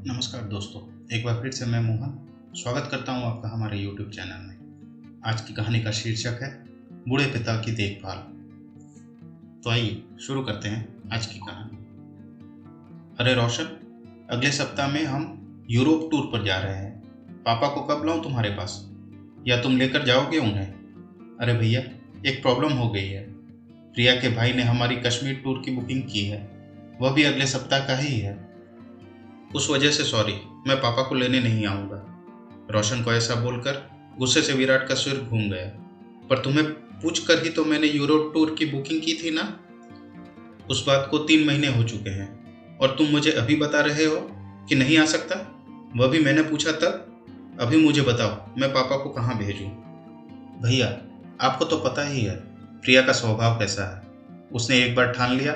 नमस्कार दोस्तों, एक बार फिर से मैं मोहन स्वागत करता हूं आपका हमारे YouTube चैनल में। आज की कहानी का शीर्षक है बूढ़े पिता की देखभाल। तो आइए शुरू करते हैं आज की कहानी। अरे रोशन, अगले सप्ताह में हम यूरोप टूर पर जा रहे हैं। पापा को कब लाऊं तुम्हारे पास, या तुम लेकर जाओगे उन्हें? अरे भैया, एक प्रॉब्लम हो गई है। प्रिया के भाई ने हमारी कश्मीर टूर की बुकिंग की है, वह भी अगले सप्ताह का ही है। उस वजह से सॉरी, मैं पापा को लेने नहीं आऊंगा। रोशन को ऐसा बोलकर गुस्से से विराट का सिर घूम गया। पर तुम्हें पूछ कर ही तो मैंने यूरोप टूर की बुकिंग की थी ना। उस बात को 3 महीने हो चुके हैं और तुम मुझे अभी बता रहे हो कि नहीं आ सकता। वह भी मैंने पूछा तब। अभी मुझे बताओ, मैं पापा को कहाँ भेजूं? भैया, आपको तो पता ही है प्रिया का स्वभाव कैसा है। उसने एक बार ठान लिया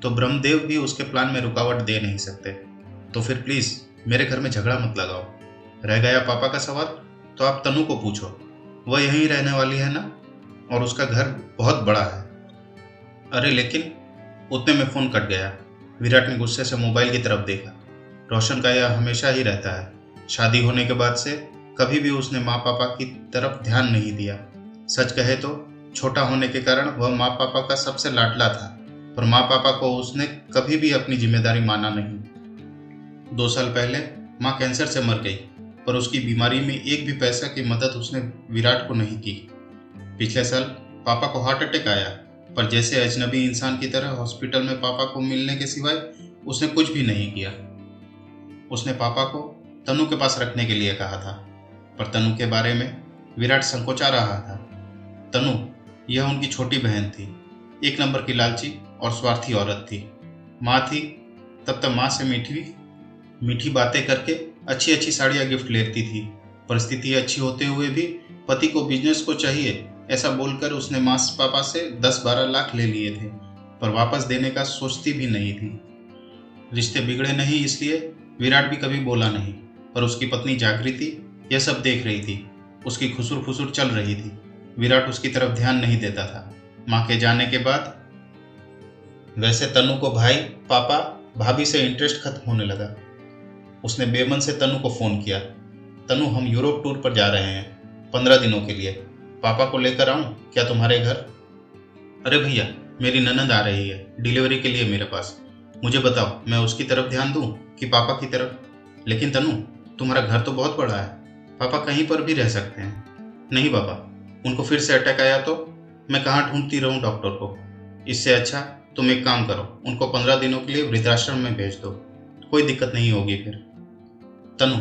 तो ब्रह्मदेव भी उसके प्लान में रुकावट दे नहीं सकते। तो फिर प्लीज मेरे घर में झगड़ा मत लगाओ। रह गया पापा का सवाल, तो आप तनु को पूछो, वह यहीं रहने वाली है ना, और उसका घर बहुत बड़ा है। अरे लेकिन, उतने में फोन कट गया। विराट ने गुस्से से मोबाइल की तरफ देखा। रोशन का यह हमेशा ही रहता है। शादी होने के बाद से कभी भी उसने माँ पापा की तरफ ध्यान नहीं दिया। सच कहे तो छोटा होने के कारण वह माँ पापा का सबसे लाडला था, पर माँ पापा को उसने कभी भी अपनी जिम्मेदारी माना नहीं। 2 साल पहले माँ कैंसर से मर गई, पर उसकी बीमारी में एक भी पैसा की मदद उसने विराट को नहीं की। पिछले साल पापा को हार्ट अटैक आया, पर जैसे अजनबी इंसान की तरह हॉस्पिटल में पापा को मिलने के सिवाय उसने कुछ भी नहीं किया। उसने पापा को तनु के पास रखने के लिए कहा था, पर तनु के बारे में विराट संकोचा रहा था। तनु, यह उनकी छोटी बहन थी, एक नंबर की लालची और स्वार्थी औरत थी। माँ थी तब तक माँ से मीठी बातें करके अच्छी अच्छी साड़ियाँ गिफ्ट लेती थी। परिस्थिति अच्छी होते हुए भी पति को बिजनेस को चाहिए ऐसा बोलकर उसने माँ पापा से 10-12 लाख ले लिए थे, पर वापस देने का सोचती भी नहीं थी। रिश्ते बिगड़े नहीं इसलिए विराट भी कभी बोला नहीं, पर उसकी पत्नी जागृति यह सब देख रही थी। उसकी खुसुर फुसुर चल रही थी। विराट उसकी तरफ ध्यान नहीं देता था। माँ के जाने के बाद वैसे तनु को भाई, पापा, भाभी से इंटरेस्ट खत्म होने लगा। उसने बेमन से तनु को फोन किया। तनु, हम यूरोप टूर पर जा रहे हैं 15 दिनों के लिए। पापा को लेकर आऊं क्या तुम्हारे घर? अरे भैया, मेरी ननद आ रही है डिलीवरी के लिए मेरे पास। मुझे बताओ, मैं उसकी तरफ ध्यान दूं कि पापा की तरफ? लेकिन तनु, तुम्हारा घर तो बहुत बड़ा है, पापा कहीं पर भी रह सकते हैं। नहीं पापा, उनको फिर से अटैक आया तो मैं कहाँ ढूंढती रहूं डॉक्टर को। इससे अच्छा तुम एक काम करो, उनको 15 दिनों के लिए वृद्धाश्रम में भेज दो, कोई दिक्कत नहीं होगी फिर। तनु,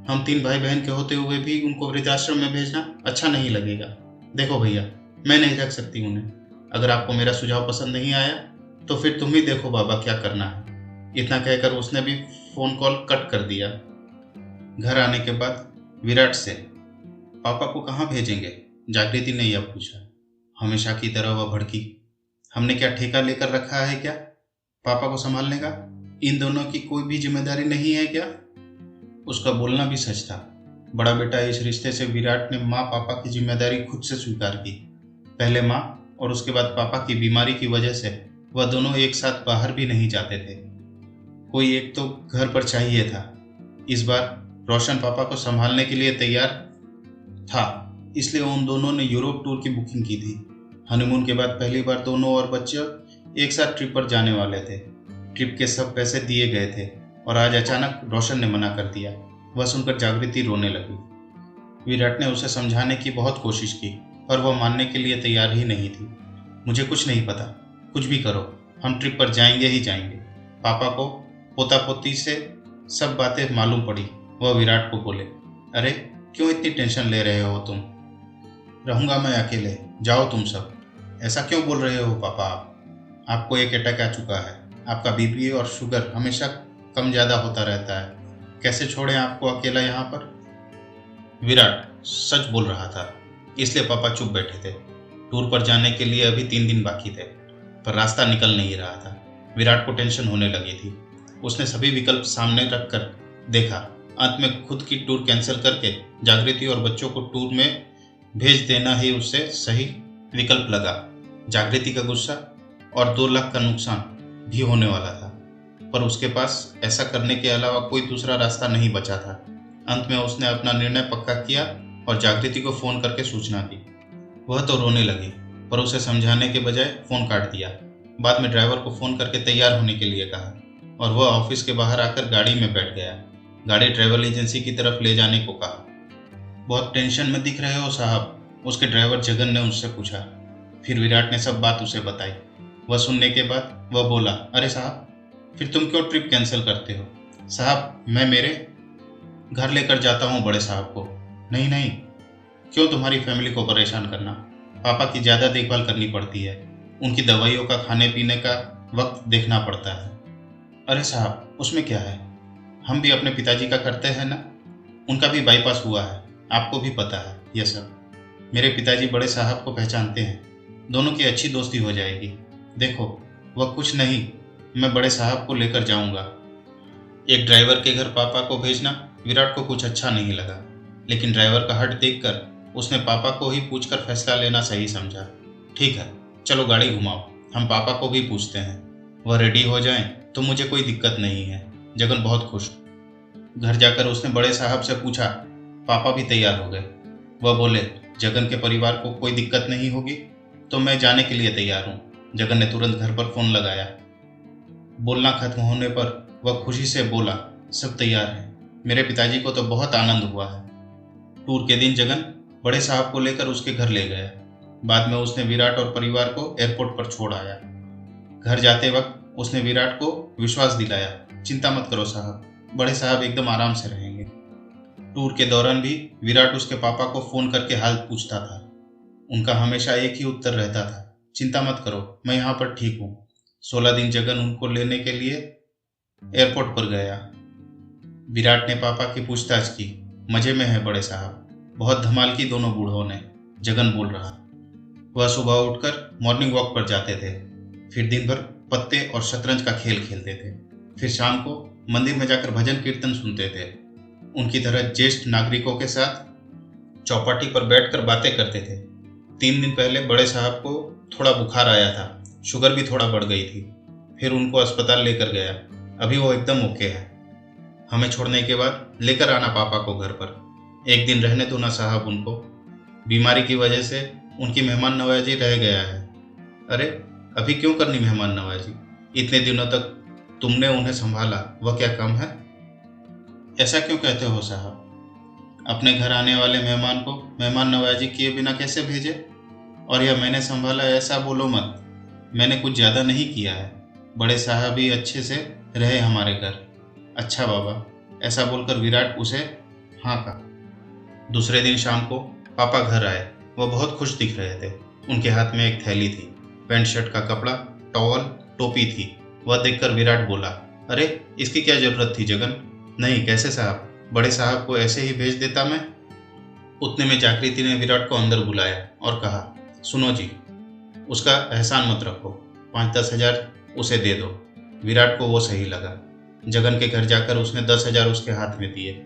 हम 3 भाई बहन के होते हुए भी उनको वृद्धाश्रम में भेजना अच्छा नहीं लगेगा। देखो भैया, मैं नहीं रख सकती उन्हें। अगर आपको मेरा सुझाव पसंद नहीं आया तो फिर तुम ही देखो बाबा क्या करना है। इतना कहकर उसने भी फोन कॉल कट कर दिया। घर आने के बाद विराट से, पापा को कहाँ भेजेंगे? जागृति ने यह पूछा। हमेशा की तरह वह भड़की। हमने क्या ठेका लेकर रखा है क्या पापा को संभालने का? इन दोनों की कोई भी जिम्मेदारी नहीं है क्या? उसका बोलना भी सच था। बड़ा बेटा इस रिश्ते से विराट ने माँ पापा की जिम्मेदारी खुद से स्वीकार की। पहले माँ और उसके बाद पापा की बीमारी की वजह से वह दोनों एक साथ बाहर भी नहीं जाते थे। कोई एक तो घर पर चाहिए था। इस बार रोशन पापा को संभालने के लिए तैयार था, इसलिए उन दोनों ने यूरोप टूर की बुकिंग की थी। हनीमून के बाद पहली बार दोनों और बच्चे एक साथ ट्रिप पर जाने वाले थे। ट्रिप के सब पैसे दिए गए थे और आज अचानक रोशन ने मना कर दिया। वह सुनकर जागृति रोने लगी। विराट ने उसे समझाने की बहुत कोशिश की, पर वह मानने के लिए तैयार ही नहीं थी। मुझे कुछ नहीं पता, कुछ भी करो, हम ट्रिप पर जाएंगे ही जाएंगे। पापा को पोता पोती से सब बातें मालूम पड़ी। वह विराट को बोले, अरे क्यों इतनी टेंशन ले रहे हो तुम? रहूंगा मैं अकेले, जाओ तुम सब। ऐसा क्यों बोल रहे हो पापा? आपको एक अटैक आ चुका है, आपका बीपी और शुगर हमेशा कम ज्यादा होता रहता है, कैसे छोड़ें आपको अकेला यहाँ पर? विराट सच बोल रहा था, इसलिए पापा चुप बैठे थे। टूर पर जाने के लिए अभी 3 दिन बाकी थे, पर रास्ता निकल नहीं रहा था। विराट को टेंशन होने लगी थी। उसने सभी विकल्प सामने रखकर देखा। अंत में खुद की टूर कैंसिल करके जागृति और बच्चों को टूर में भेज देना ही उससे सही विकल्प लगा। जागृति का गुस्सा और 2 लाख का नुकसान भी होने वाला था, पर उसके पास ऐसा करने के अलावा कोई दूसरा रास्ता नहीं बचा था। अंत में उसने अपना निर्णय पक्का किया और जागृति को फ़ोन करके सूचना दी। वह तो रोने लगी, पर उसे समझाने के बजाय फ़ोन काट दिया। बाद में ड्राइवर को फ़ोन करके तैयार होने के लिए कहा और वह ऑफिस के बाहर आकर गाड़ी में बैठ गया। गाड़ी ट्रैवल एजेंसी की तरफ ले जाने को कहा। बहुत टेंशन में दिख रहे हो साहब, उसके ड्राइवर जगन ने उससे पूछा। फिर विराट ने सब बात उसे बताई। वह सुनने के बाद वह बोला, अरे साहब, फिर तुम क्यों ट्रिप कैंसिल करते हो? साहब, मैं मेरे घर लेकर जाता हूँ बड़े साहब को। नहीं नहीं, क्यों तुम्हारी फैमिली को परेशान करना? पापा की ज़्यादा देखभाल करनी पड़ती है, उनकी दवाइयों का, खाने पीने का वक्त देखना पड़ता है। अरे साहब, उसमें क्या है, हम भी अपने पिताजी का करते हैं ना, उनका भी बाईपास हुआ है, आपको भी पता है यह सब। मेरे पिताजी बड़े साहब को पहचानते हैं, दोनों की अच्छी दोस्ती हो जाएगी। देखो, वह कुछ नहीं, मैं बड़े साहब को लेकर जाऊंगा। एक ड्राइवर के घर पापा को भेजना विराट को कुछ अच्छा नहीं लगा, लेकिन ड्राइवर का हट देखकर उसने पापा को ही पूछकर फैसला लेना सही समझा। ठीक है, चलो गाड़ी घुमाओ, हम पापा को भी पूछते हैं। वह रेडी हो जाएं तो मुझे कोई दिक्कत नहीं है। जगन बहुत खुश। घर जाकर उसने बड़े साहब से पूछा। पापा भी तैयार हो गए। वह बोले, जगन के परिवार को कोई दिक्कत नहीं होगी तो मैं जाने के लिए तैयार हूँ। जगन ने तुरंत घर पर फोन लगाया। बोलना खत्म होने पर वह खुशी से बोला, सब तैयार है। मेरे पिताजी को तो बहुत आनंद हुआ है। टूर के दिन जगन बड़े साहब को लेकर उसके घर ले गया। बाद में उसने विराट और परिवार को एयरपोर्ट पर छोड़ आया। घर जाते वक्त उसने विराट को विश्वास दिलाया, चिंता मत करो साहब, बड़े साहब एकदम आराम से रहेंगे। टूर के दौरान भी विराट उसके पापा को फ़ोन करके हाल पूछता था। उनका हमेशा एक ही उत्तर रहता था, चिंता मत करो, मैं यहाँ पर ठीक हूँ। 16 दिन जगन उनको लेने के लिए एयरपोर्ट पर गया। विराट ने पापा की पूछताछ की। मजे में है बड़े साहब, बहुत धमाल की दोनों बूढ़ों ने, जगन बोल रहा। वह सुबह उठकर मॉर्निंग वॉक पर जाते थे, फिर दिन भर पत्ते और शतरंज का खेल खेलते थे, फिर शाम को मंदिर में जाकर भजन कीर्तन सुनते थे। उनकी तरह ज्येष्ठ नागरिकों के साथ चौपाटी पर बैठकर बातें करते थे। 3 दिन पहले बड़े साहब को थोड़ा बुखार आया था, शुगर भी थोड़ा बढ़ गई थी। फिर उनको अस्पताल लेकर गया, अभी वो एकदम ओके है। हमें छोड़ने के बाद लेकर आना पापा को घर पर, एक दिन रहने दो ना साहब उनको, बीमारी की वजह से उनकी मेहमान नवाजी रह गया है। अरे अभी क्यों करनी मेहमान नवाजी, इतने दिनों तक तुमने उन्हें संभाला, वह क्या कम है? ऐसा क्यों कहते हो साहब, अपने घर आने वाले मेहमान को मेहमान नवाजी किए बिना कैसे भेजे? और यह मैंने संभाला ऐसा बोलो मत, मैंने कुछ ज़्यादा नहीं किया है, बड़े साहब ही अच्छे से रहे हमारे घर। अच्छा बाबा, ऐसा बोलकर विराट उसे हाँ कहा। दूसरे दिन शाम को पापा घर आए। वह बहुत खुश दिख रहे थे। उनके हाथ में एक थैली थी, पैंट शर्ट का कपड़ा, टॉवल, टोपी थी। वह देखकर विराट बोला, अरे इसकी क्या जरूरत थी जगन? नहीं, कैसे साहब, बड़े साहब को ऐसे ही भेज देता मैं। उतने में जागृति ने विराट को अंदर बुलाया और कहा, सुनो जी, उसका एहसान मत रखो, 5-10 हजार उसे दे दो। विराट को वो सही लगा। जगन के घर जाकर उसने 10 हजार उसके हाथ में दिए।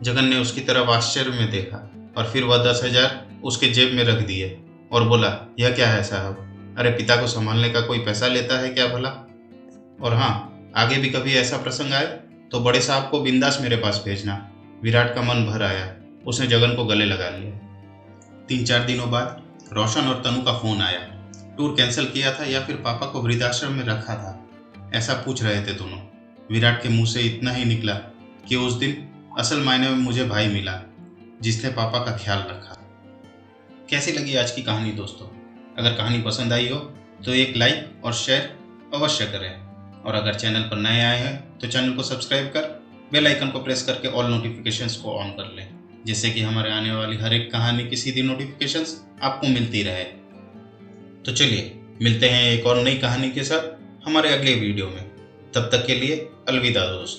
जगन ने उसकी तरफ आश्चर्य में देखा और फिर वह 10 हजार उसके जेब में रख दिए और बोला, यह क्या है साहब? अरे पिता को संभालने का कोई पैसा लेता है क्या भला? और हाँ, आगे भी कभी ऐसा प्रसंग आए तो बड़े साहब को बिंदास मेरे पास भेजना। विराट का मन भर आया, उसने जगन को गले लगा लिया। 3-4 दिनों बाद रोशन और तनु का फोन आया। टूर कैंसिल किया था या फिर पापा को वृद्धाश्रम में रखा था, ऐसा पूछ रहे थे दोनों। विराट के मुंह से इतना ही निकला कि उस दिन असल मायने में मुझे भाई मिला जिसने पापा का ख्याल रखा। कैसी लगी आज की कहानी दोस्तों? अगर कहानी पसंद आई हो तो एक लाइक और शेयर अवश्य करें, और अगर चैनल पर नए आए हैं तो चैनल को सब्सक्राइब कर बेल आइकन को प्रेस करके ऑल नोटिफिकेशंस को ऑन कर लें, जिससे कि हमारे आने वाली हर एक कहानी की सीधी नोटिफिकेशंस आपको मिलती रहे। तो चलिए मिलते हैं एक और नई कहानी के साथ हमारे अगले वीडियो में। तब तक के लिए अलविदा दोस्तों।